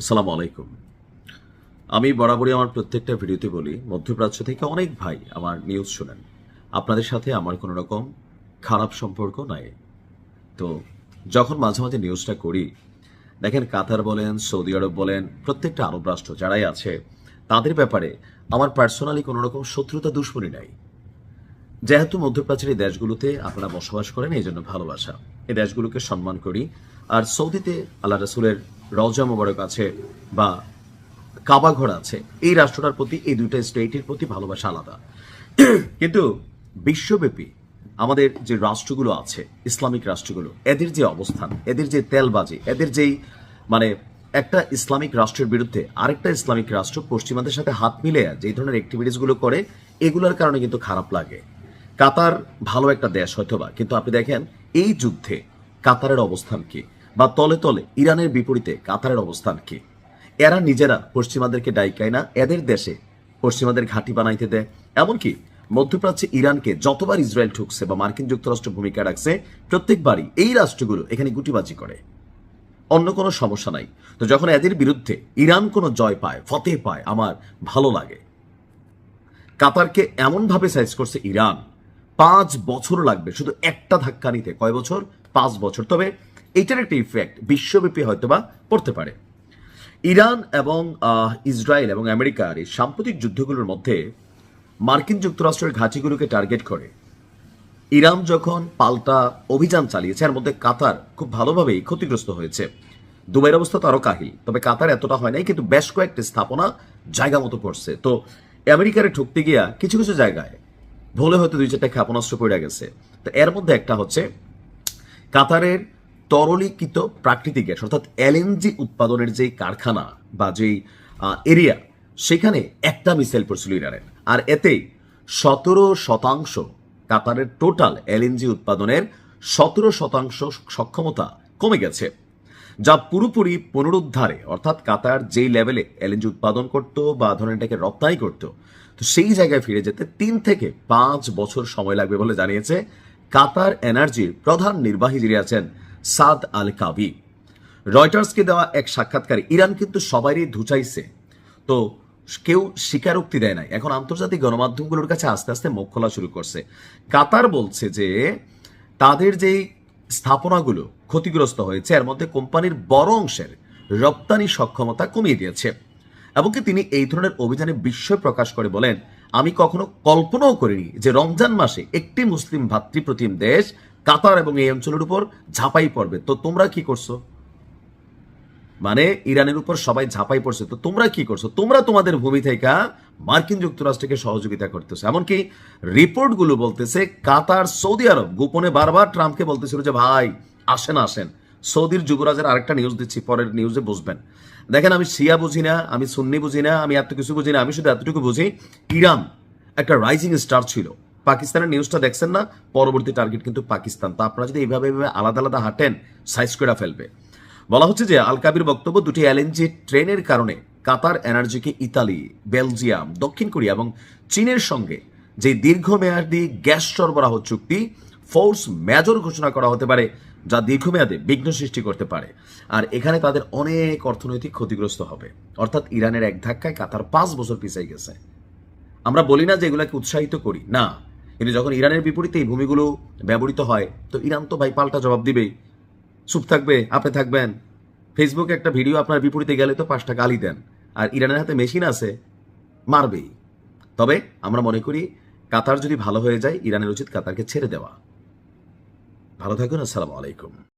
আসসালামু আলাইকুম। আমি বরাবরই আমার প্রত্যেকটা ভিডিওতে বলি, মধ্যপ্রাচ্য থেকে অনেক ভাই আমার নিউজ শোনেন। আপনাদের সাথে আমার কোনো রকম খারাপ সম্পর্ক নাই। তো যখন মাঝে মাঝে নিউজটা করি, দেখেন কাতার বলেন, সৌদি আরব বলেন, প্রত্যেকটা আরব রাষ্ট্র যারাই আছে, তাদের ব্যাপারে আমার পার্সোনালি কোনো রকম শত্রুতা দুশ্মনী নাই। যেহেতু মধ্যপ্রাচ্যের এই দেশগুলোতে আপনারা বসবাস করেন, এই জন্য ভালোবাসা। এই দেশগুলোকে সম্মান করি। আর সৌদিতে আল্লাহ রাসূলের রওজা মোবারক আছে বা কাবা ঘর আছে, এই রাষ্ট্রটার প্রতি, এই দুইটা স্টেটের প্রতি ভালোবাসা আলাদা। কিন্তু বিশ্বব্যাপী আমাদের যে রাষ্ট্রগুলো আছে, ইসলামিক রাষ্ট্রগুলো, এদের যে অবস্থান, এদের যে তেলবাজি, এদের যেই মানে একটা ইসলামিক রাষ্ট্রের বিরুদ্ধে আরেকটা ইসলামিক রাষ্ট্র পশ্চিমাদের সাথে হাত মিলে যে ধরনের অ্যাক্টিভিটিসগুলো করে, এগুলোর কারণে কিন্তু খারাপ লাগে। কাতার ভালো একটা দেশ হয়তোবা, কিন্তু আপনি দেখেন এই যুদ্ধে কাতারের অবস্থান কি, বা তলে তলে ইরানের বিপরীতে কাতারের অবস্থান কি। এরা নিজেরা পশ্চিমাদেরকে ডাইকায় না, এদের দেশে পশ্চিমাদের ঘাঁটি বানাইতে দেয়। এমনকি মধ্যপ্রাচ্যে ইরানকে যতবার ইসরায়েল ঠুকছে বা মার্কিন যুক্তরাষ্ট্র ভূমিকা রাখছে, প্রত্যেকবারই এই রাষ্ট্রগুলো এখানে গুটিবাজি করে, অন্য কোনো সমস্যা নাই। তো যখন এদের বিরুদ্ধে ইরান কোনো জয় পায়, ফতেহ পায়, আমার ভালো লাগে। কাতারকে এমনভাবে সাইজ করছে ইরান, 5 বছর লাগবে শুধু একটা ধাক্কা নিতে। কয় বছর? 5 বছর। তবে এইটার একটা ইফেক্ট বিশ্বব্যাপী হয়তোবা পড়তে পারে। ইরান এবং ইসরায়েল এবং আমেরিকার এই সাম্প্রতিক যুদ্ধগুলোর মধ্যে মার্কিন যুক্তরাষ্ট্রের ঘাঁটিগুলোকে টার্গেট করে ইরান যখন পাল্টা অভিযান চালিয়েছে, এর মধ্যে কাতার খুব ভালোভাবেই ক্ষতিগ্রস্ত হয়েছে। দুবাইয়ের অবস্থা তো আরো কাহিল, তবে কাতার এতটা হয় নাই, কিন্তু বেশ কয়েকটি স্থাপনা জায়গা মতো পড়ছে। তো আমেরিকারে ঠুকতে গিয়া কিছু কিছু জায়গায় ভুলে হয়তো 2-4টা ক্ষেপণাস্ত্র পড়ে গেছে। তো এর মধ্যে একটা হচ্ছে কাতারের তরলীকৃত প্রাকৃতিক গ্যাস, অর্থাৎ এলএনজি উৎপাদনের যে কারখানা বা যেই এরিয়া, সেখানে একটা মিসাইল পড়ছিল ইরানের। আর এতেই 17% কাতারের টোটাল এলএনজি উৎপাদনের 17% সক্ষমতা কমে গেছে, যা পুরোপুরি পুনরুদ্ধারে, অর্থাৎ কাতার যেই লেভেলে এলএনজি উৎপাদন করত বা ধরেন এটাকে রপ্তানি করত, তো সেই জায়গায় ফিরে যেতে 3 থেকে 5 বছর সময় লাগবে বলে জানিয়েছে কাতার এনার্জির প্রধান নির্বাহী যিনি আছেন সাদ আল কাবি। রয়টার্সকে দেওয়া এক সাক্ষাৎকারে ইরান কিন্তু সবারই ধুচাইছে, তো কেউ স্বীকারোক্তি দেয় নাই। এখন আন্তর্জাতিক গণমাধ্যমগুলোর কাছে আস্তে আস্তে মুখ খোলা শুরু করছে। কাতার বলছে যে তাদের যেই স্থাপনাগুলো ক্ষতিগ্রস্ত হয়েছে, এর মধ্যে কোম্পানির বড় অংশের রপ্তানি সক্ষমতা কমিয়ে দিয়েছে। এমনকি তিনি এই ধরনের অভিযানে বিস্ময় প্রকাশ করে বলেন, আমি কখনো কল্পনাও করিনি যে রমজান মাসে একটি মুসলিম ভাতৃপ্রতিম দেশ কাতার এবং এই অঞ্চলের উপর ঝাঁপাই পড়বে। তো তোমরা কি করছো? মানে ইরানের উপর সবাই ঝাঁপাই পড়ছে, তো তোমরা কি করছো? তোমরা তোমাদের ভূমি থেকে মার্কিন যুক্তরাষ্ট্রকে সহযোগিতা করতেছে। এমনকি রিপোর্টগুলো বলতেছে কাতার, সৌদি আরব গোপনে বারবার ট্রাম্পকে বলতেছিল যে ভাই আসেন আসেন। সৌদির যুবরাজের আরেকটা নিউজ দিচ্ছি, পরের নিউজে বুঝবেন। দেখেন, আমি শিয়া বুঝি না, আমি সুন্নি বুঝি না, আমি এত কিছু বুঝি না, আমি শুধু এতটুকু বুঝি ইরান একটা রাইজিং স্টার ছিল। পাকিস্তানের নিউজটা দেখছেন না? পরবর্তী টার্গেট কিন্তু পাকিস্তান। তা আপনারা যদি এইভাবে আলাদা আলাদা হাঁটেন, সাইজ করে ফেলবে। বলা হচ্ছে যে আল কাবির বক্তব্য, দুটি এলএনজি ট্রেনের কারণে কাতার এনার্জিকে ইতালি, বেলজিয়াম, দক্ষিণ কোরিয়া এবং চীনের সঙ্গে যে দীর্ঘমেয়াদী গ্যাস সরবরাহ চুক্তি ফোর্স মেজর ঘোষণা করা হতে পারে, যা দীর্ঘমেয়াদে বিঘ্ন সৃষ্টি করতে পারে। আর এখানে তাদের অনেক অর্থনৈতিক ক্ষতিগ্রস্ত হবে। অর্থাৎ ইরানের এক ধাক্কায় কাতার 5 বছর পিছিয়ে গেছে। আমরা বলি না যে এগুলাকে উৎসাহিত করি না, কিন্তু যখন ইরানের বিপরীতে এই ভূমিগুলো ব্যবহৃত হয়, তো ইরান তো ভাই পাল্টা জবাব দিবেই। চুপ থাকবে? আপনি থাকবেন? ফেসবুকে একটা ভিডিও আপনার বিপরীতে গেলে তো 5টা গালি দেন, আর ইরানের হাতে মেশিন আছে, মারবেই। তবে আমরা মনে করি কাতার যদি ভালো হয়ে যায়, ইরানের উচিত কাতারকে ছেড়ে দেওয়া। ভালো থাকুন। আসসালামু আলাইকুম।